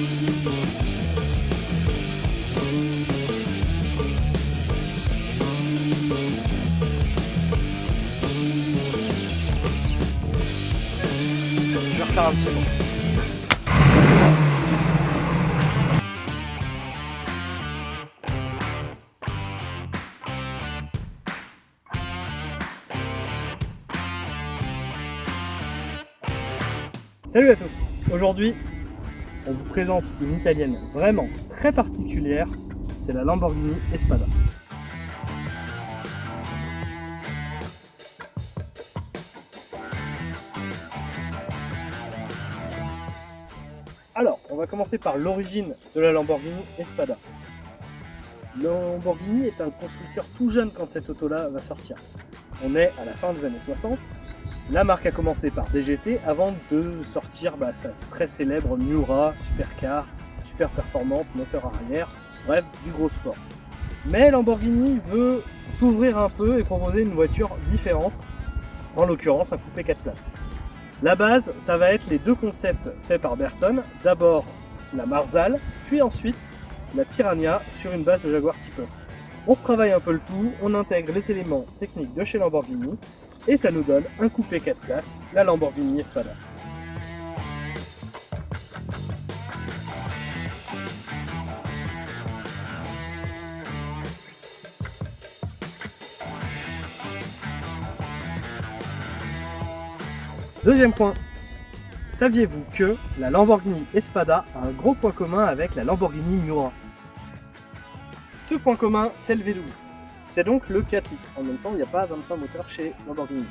Je vais refaire un petit tour. Salut à tous. Aujourd'hui, on vous présente une italienne vraiment très particulière, c'est la Lamborghini Espada. Alors, on va commencer par l'origine de la Lamborghini Espada. Lamborghini est un constructeur tout jeune quand cette auto-là va sortir. On est à la fin des années 60. La marque a commencé par DGT avant de sortir sa très célèbre Miura, supercar, super performante, moteur arrière, bref, du gros sport. Mais Lamborghini veut s'ouvrir un peu et proposer une voiture différente, en l'occurrence un coupé 4 places. La base, ça va être les deux concepts faits par Bertone, d'abord la Marzal, puis ensuite la Piranha sur une base de Jaguar Type-E. On retravaille un peu le tout, on intègre les éléments techniques de chez Lamborghini, et ça nous donne un coupé 4 places, la Lamborghini Espada. Deuxième point, saviez-vous que la Lamborghini Espada a un gros point commun avec la Lamborghini Miura? Ce point commun, c'est le V12. C'est donc le 4 litres. En même temps, il n'y a pas 25 moteurs chez Lamborghini.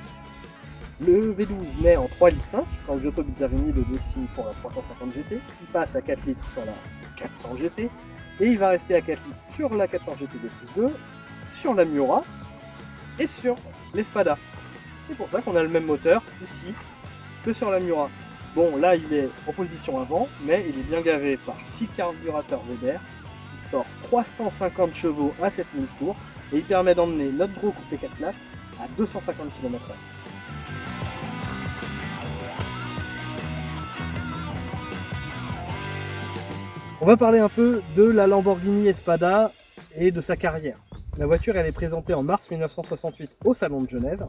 Le V12 naît en 3,5 litres quand le Giotto Bizzarini le dessine pour la 350 GT. Il passe à 4 litres sur la 400 GT et il va rester à 4 litres sur la 400 GT D+2, sur la Miura et sur l'Espada. C'est pour ça qu'on a le même moteur ici que sur la Miura. Bon, là il est en position avant, mais il est bien gavé par 6 carburateurs Weber. Il sort 350 chevaux à 7000 tours. Et il permet d'emmener notre gros coupé 4 places à 250 km/h. On va parler un peu de la Lamborghini Espada et de sa carrière. La voiture elle est présentée en mars 1968 au Salon de Genève.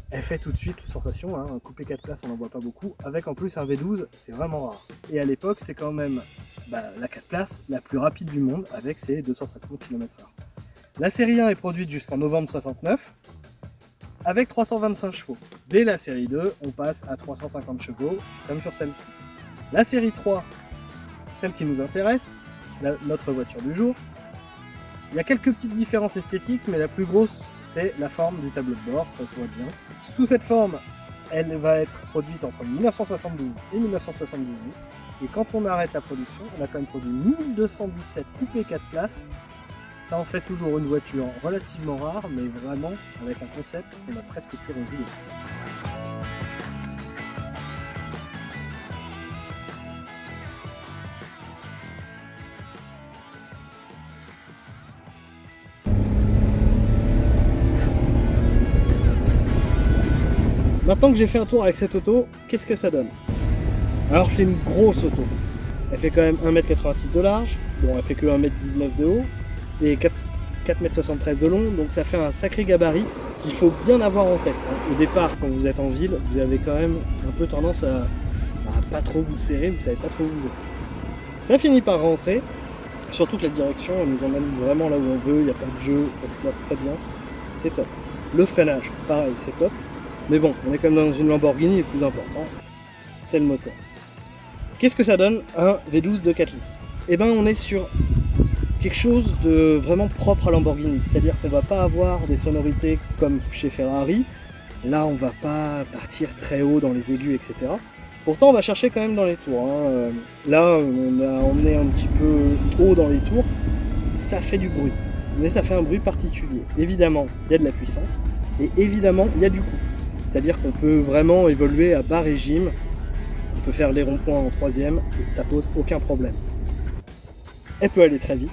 Elle fait tout de suite sensation, hein, un coupé 4 places on n'en voit pas beaucoup, avec en plus un V12, c'est vraiment rare. Et à l'époque c'est quand même la 4 places la plus rapide du monde avec ses 250 km/h. La série 1 est produite jusqu'en novembre 69 avec 325 chevaux. Dès la série 2, on passe à 350 chevaux, comme sur celle-ci. La série 3, celle qui nous intéresse, notre voiture du jour, il y a quelques petites différences esthétiques, mais la plus grosse, c'est la forme du tableau de bord, ça se voit bien. Sous cette forme, elle va être produite entre 1972 et 1978. Et quand on arrête la production, on a quand même produit 1217 coupés 4 places. Ça en fait toujours une voiture relativement rare, mais vraiment avec un concept qu'on a presque pu revivre. Maintenant que j'ai fait un tour avec cette auto, qu'est-ce que ça donne? Alors c'est une grosse auto. Elle fait quand même 1m86 de large, bon elle fait que 1m19 de haut, et 4,73 m de long, donc ça fait un sacré gabarit qu'il faut bien avoir en tête. Au départ, quand vous êtes en ville, vous avez quand même un peu tendance à pas trop vous serrer, vous savez pas trop où vous êtes. Ça finit par rentrer, surtout que la direction elle nous emmène vraiment là où on veut, il n'y a pas de jeu, elle se place très bien, c'est top. Le freinage, pareil, c'est top, mais bon, on est quand même dans une Lamborghini, le plus important, c'est le moteur. Qu'est-ce que ça donne un V12 de 4 litres? Eh ben on est sur quelque chose de vraiment propre à Lamborghini, c'est-à-dire qu'on va pas avoir des sonorités comme chez Ferrari, là on va pas partir très haut dans les aigus, etc. Pourtant on va chercher quand même dans les tours, hein. Là on a emmené un petit peu haut dans les tours, ça fait du bruit, mais ça fait un bruit particulier. Évidemment il y a de la puissance, et évidemment il y a du couple, c'est-à-dire qu'on peut vraiment évoluer à bas régime, on peut faire les ronds-points en troisième, et ça pose aucun problème. Elle peut aller très vite,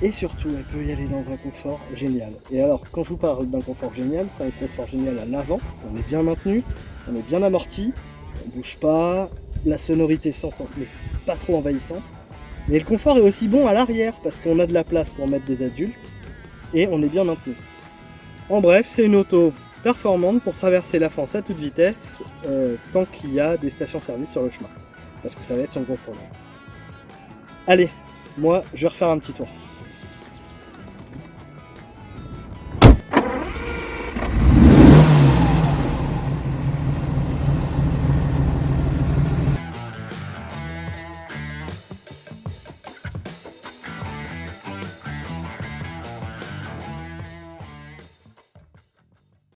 et surtout elle peut y aller dans un confort génial. Et alors quand je vous parle d'un confort génial, c'est un confort génial à l'avant, on est bien maintenu, on est bien amorti, on bouge pas, la sonorité s'entend, mais pas trop envahissante. Mais le confort est aussi bon à l'arrière, parce qu'on a de la place pour mettre des adultes, et on est bien maintenu. En bref, c'est une auto performante pour traverser la France à toute vitesse, tant qu'il y a des stations-service sur le chemin. Parce que ça va être son gros problème. Allez, moi je vais refaire un petit tour.